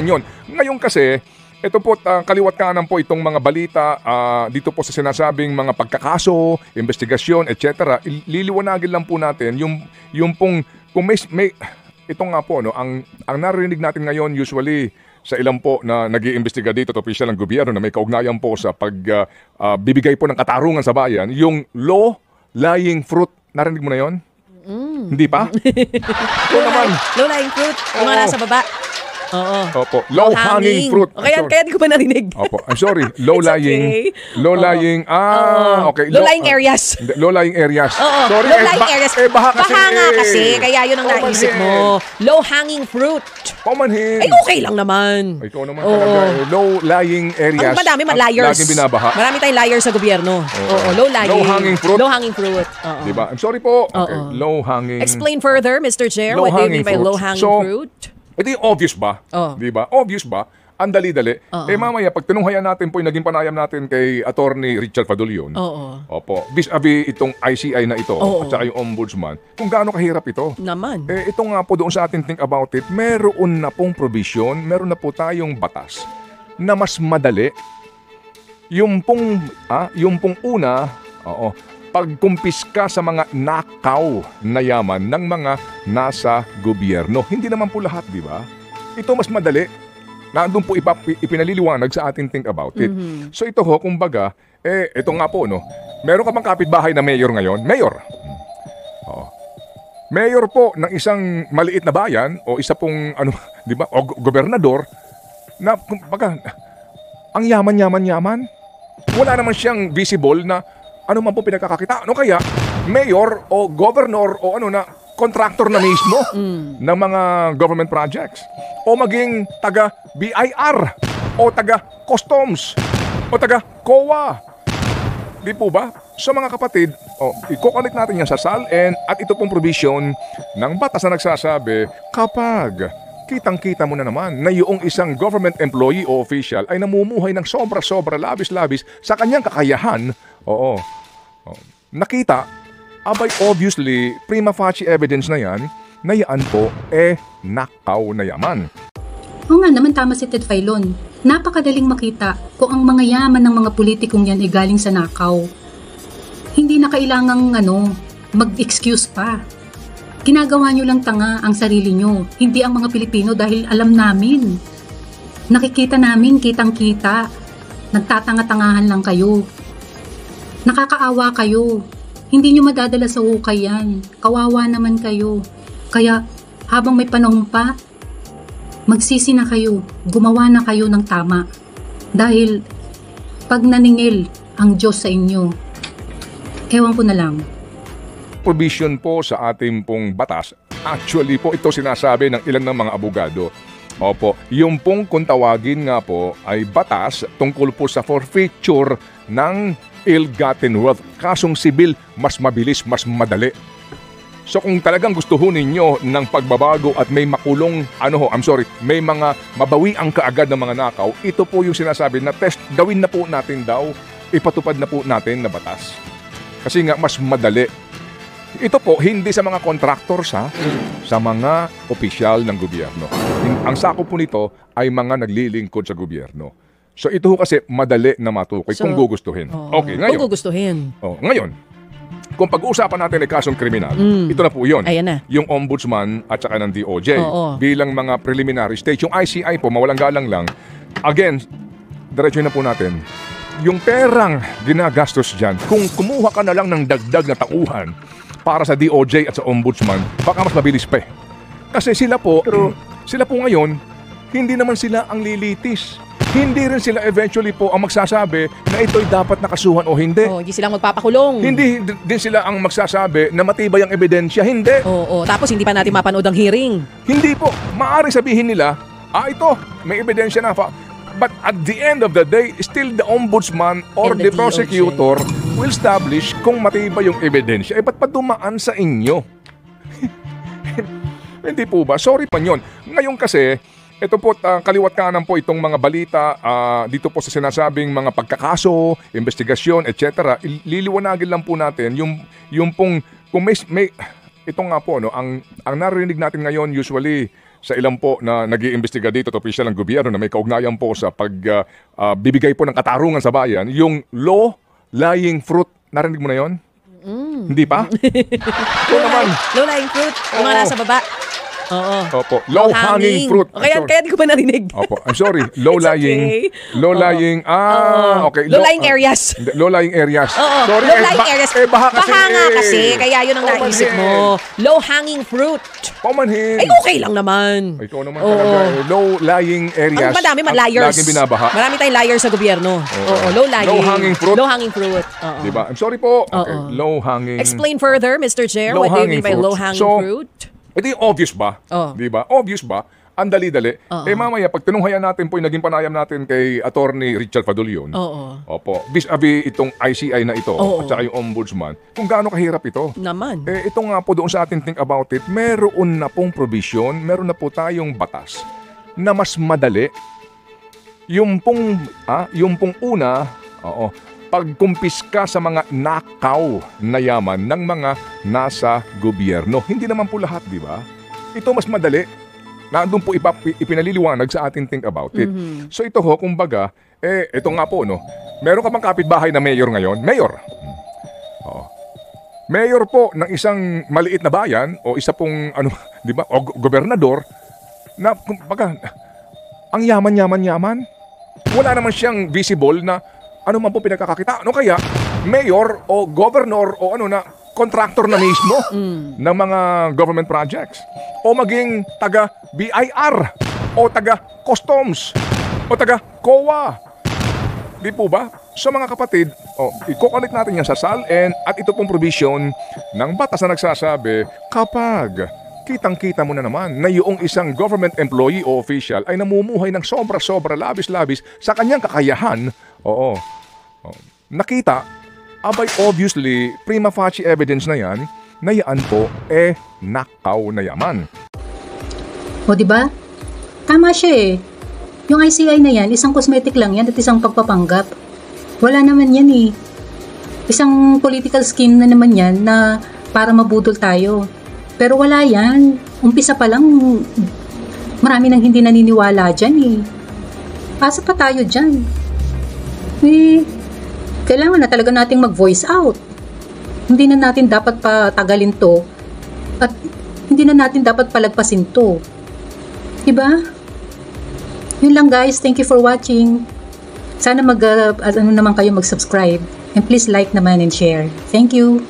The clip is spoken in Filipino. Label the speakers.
Speaker 1: Yun. Ngayon kasi, ito po, kaliwat kanan po itong mga balita dito po sa sinasabing mga pagkakaso, investigasyon, etc. Liliwanagin lang po natin yung pong, kung may ito nga po, no, ang narinig natin ngayon usually sa ilang po na nag-iimbestiga dito at opisyal ng gobyerno na may kaugnayan po sa pagbibigay po ng katarungan sa bayan, yung low-lying fruit. Narinig mo na yon? Hindi pa? Ito naman.
Speaker 2: Low-lying fruit. Yung mga nasa baba. Oo.
Speaker 1: Opo. Low-hanging fruit.
Speaker 2: Kaya di ko ba narinig?
Speaker 1: Opo. I'm sorry. Low-lying.
Speaker 2: Okay.
Speaker 1: Low-lying. Okay.
Speaker 2: Low-lying areas.
Speaker 1: Low-lying areas.
Speaker 2: Oo.
Speaker 1: Sorry.
Speaker 2: Low-lying areas.
Speaker 1: Baha kasi.
Speaker 2: Baha nga kasi. Kaya yun ang naisip mo. Low-hanging fruit.
Speaker 1: Pamanhin.
Speaker 2: Ay, okay lang naman.
Speaker 1: Ikaw naman talaga. Low-lying areas.
Speaker 2: Ang madami liars.
Speaker 1: Laging binabaha.
Speaker 2: Marami tayong liars sa gobyerno. Oo. Low-lying.
Speaker 1: Low-hanging fruit.
Speaker 2: Low-hanging fruit.
Speaker 1: Diba? I'm sorry po. Okay. Low-hanging.
Speaker 2: Explain further, Mr. Chair. What do you mean by low-hanging fruit?
Speaker 1: Ito yung obvious ba? Di ba? Obvious ba? Ang dali-dali. Mamaya, pag tinunghayan natin po yung naging panayam natin kay Attorney Richard Fadulyon, opo, vis-a-vis itong ICI na ito, at saka yung ombudsman, kung gaano kahirap ito.
Speaker 2: Naman.
Speaker 1: Ito nga po doon sa atin think about it, meron na pong provision, meron na po tayong batas na mas madali. Yung pong una, pagkumpiska sa mga nakaw na yaman ng mga nasa gobyerno. Hindi naman po lahat, di ba? Ito mas madali. Nandun po ipinaliliwanag sa ating think about it. So ito ho, kumbaga, ito nga po, no? Meron ka bang kapitbahay na mayor ngayon? Mayor. Mayor po ng isang maliit na bayan o isa pong, di ba, o gobernador na, kumbaga, ang yaman. Wala naman siyang visible na ano man po pinagkakakita. Ano kaya, mayor o governor o na contractor na mismo ng mga government projects. O maging taga BIR o taga customs o taga COA. Di po ba? So mga kapatid, i-connect natin yan sa SALN at ito pong provision ng batas na nagsasabi kapag kitang-kita mo na naman na yung isang government employee o official ay namumuhay ng sobra-sobra, labis-labis sa kanyang kakayahan, nakita, abay obviously, prima facie evidence na yan po, nakaw na yaman.
Speaker 3: Oo nga naman, tama si Ted Filon. Napakadaling makita kung ang mga yaman ng mga politikong yan ay galing sa nakaw. Hindi na kailangang mag-excuse pa. Ginagawa nyo lang tanga ang sarili nyo, hindi ang mga Pilipino dahil alam namin. Nakikita namin, kitang-kita. Nagtatanga-tangahan lang kayo. Nakakaawa kayo. Hindi nyo madadala sa hukay yan. Kawawa naman kayo. Kaya habang may panahon pa, magsisi na kayo. Gumawa na kayo ng tama. Dahil pag naningil ang Diyos sa inyo, ewan ko na lang.
Speaker 1: Provision po sa ating pong batas. Actually po ito sinasabi ng ilan ng mga abogado. Opo, yung pong kung tawagin nga po ay batas tungkol po sa forfeiture ng ill-gotten wealth. Kasong sibil, mas mabilis, mas madali. So kung talagang gusto ho ninyo ng pagbabago at may makulong, may mga mabawi ang kaagad ng mga nakaw, ito po yung sinasabi na gawin na po natin daw, ipatupad na po natin na batas. Kasi nga, mas madali. Ito po, hindi sa mga contractors sa mga opisyal ng gobyerno. Ang sakop po nito ay mga naglilingkod sa gobyerno. So ito ho kasi madali na matukoy kung gugustuhin. Okay, ngayon.
Speaker 2: Kung gugustuhin.
Speaker 1: Ngayon, kung pag-uusapan natin ay kasong kriminal, ito na po yun.
Speaker 2: Ayan na.
Speaker 1: Yung ombudsman at saka ng DOJ. Bilang mga preliminary stage. Yung ICI po, mawalang galang lang. Again, diretso na po natin. Yung perang ginagastos dyan, kung kumuha ka na lang ng dagdag na tauhan para sa DOJ at sa ombudsman, baka mas mabilis pa. Kasi sila po ngayon, hindi naman sila ang lilitis. Hindi rin sila eventually po ang magsasabi na ito'y dapat nakasuhan o hindi.
Speaker 2: Hindi sila magpapakulong.
Speaker 1: Hindi din sila ang magsasabi na matibay ang ebidensya. Hindi.
Speaker 2: Tapos hindi pa natin mapanood ang hearing.
Speaker 1: Hindi po. Maaaring sabihin nila, ito, may ebidensya na. But at the end of the day, still the ombudsman or the prosecutor will establish kung matibay yung ebidensya. Ba't pa dumaan sa inyo? Hindi po ba? Sorry pa yun. Ngayon kasi, ito po, kaliwat kanan po itong mga balita dito po sa sinasabing mga pagkakaso, investigasyon, etc. Liliwanagin lang po natin yung pong, kung may ito nga po, ang narinig natin ngayon usually sa ilan po na nag-iimbestiga dito at opisyal ng gobyerno na may kaugnayan po sa pagbibigay po ng katarungan sa bayan, yung low-lying fruit. Narinig mo na yon? Hindi pa? Ito naman.
Speaker 2: Low-lying fruit. Yung mga
Speaker 1: Oo.
Speaker 2: nasa baba. Oo.
Speaker 1: Opo, low-hanging fruit.
Speaker 2: O, kaya di ko ba narinig?
Speaker 1: Opo, I'm sorry. Low-lying.
Speaker 2: okay.
Speaker 1: Low-lying. Okay.
Speaker 2: Low-lying areas.
Speaker 1: Hindi, low-lying areas.
Speaker 2: Oo.
Speaker 1: Sorry.
Speaker 2: Low-lying areas.
Speaker 1: Baha kasi.
Speaker 2: Baha nga kasi. Kaya yun ang
Speaker 1: Pamanhin.
Speaker 2: naisip mo. Low-hanging fruit.
Speaker 1: Pamanhin.
Speaker 2: Ay, okay lang naman.
Speaker 1: Ito naman
Speaker 2: Oo.
Speaker 1: talaga. Low-lying areas.
Speaker 2: Ang madami
Speaker 1: at
Speaker 2: liars.
Speaker 1: Laging binabaha.
Speaker 2: Marami tayong liars sa gobyerno. Oo. Low-lying.
Speaker 1: Low-hanging fruit.
Speaker 2: Low-hanging fruit. Oo.
Speaker 1: Diba? I'm sorry po. Okay.
Speaker 2: Oo.
Speaker 1: Low-hanging.
Speaker 2: Explain further, Mr. Chair. What do you mean
Speaker 1: Low-hanging
Speaker 2: by
Speaker 1: fruit.
Speaker 2: low-hanging
Speaker 1: So,
Speaker 2: fruit?
Speaker 1: Ito yung obvious ba?
Speaker 2: Oo.
Speaker 1: Di ba? Obvious ba? Ang dali-dali. Mamaya, pag tinunghayan natin po, yung naging panayam natin kay Attorney Richard Fadulion.
Speaker 2: Oo.
Speaker 1: Opo. Vis-a-vis itong ICI na ito,
Speaker 2: Oo.
Speaker 1: at saka yung ombudsman, kung gaano kahirap ito.
Speaker 2: Naman.
Speaker 1: Ito nga po doon sa ating think about it, meron na pong provision, meron na po tayong batas na mas madali. Yung pong una, pagkumpiska sa mga nakaw na yaman ng mga nasa gobyerno. Hindi naman po lahat, di ba? Ito mas madali. Nandun po ipinaliliwanag sa ating think about it. So ito ho, kumbaga, ito nga po, no? Meron ka bang kapitbahay na mayor ngayon? Mayor. Mayor po ng isang maliit na bayan o isa pong, di ba, o gobernador na, kumbaga, ang yaman. Wala naman siyang visible na ano man po pinagkakakita. Ano kaya, mayor o governor o contractor na mismo ng mga government projects. O maging taga BIR o taga customs o taga COA. Di po ba? So mga kapatid, i-connect natin yan sa SALN at ito pong provision ng batas na nagsasabi kapag kitang-kita mo na naman na yung isang government employee o official ay namumuhay ng sobra-sobra, labis-labis sa kanyang kakayahan, nakita, abay obviously, prima facie evidence na yan po, nakaw na yaman.
Speaker 3: O di ba? Tama siya eh. Yung ICI na yan, isang cosmetic lang yan at isang pagpapanggap. Wala naman yan eh. Isang political scheme na naman yan na para mabudol tayo. Pero wala yan. Umpisa pa lang, marami nang hindi naniniwala dyan eh. Asa pa tayo dyan? Kailangan na talaga nating mag-voice out. Hindi na natin dapat patagalin to at hindi na natin dapat palagpasin to. Diba? Yun lang guys. Thank you for watching. Sana naman kayo mag-subscribe and please like naman and share. Thank you.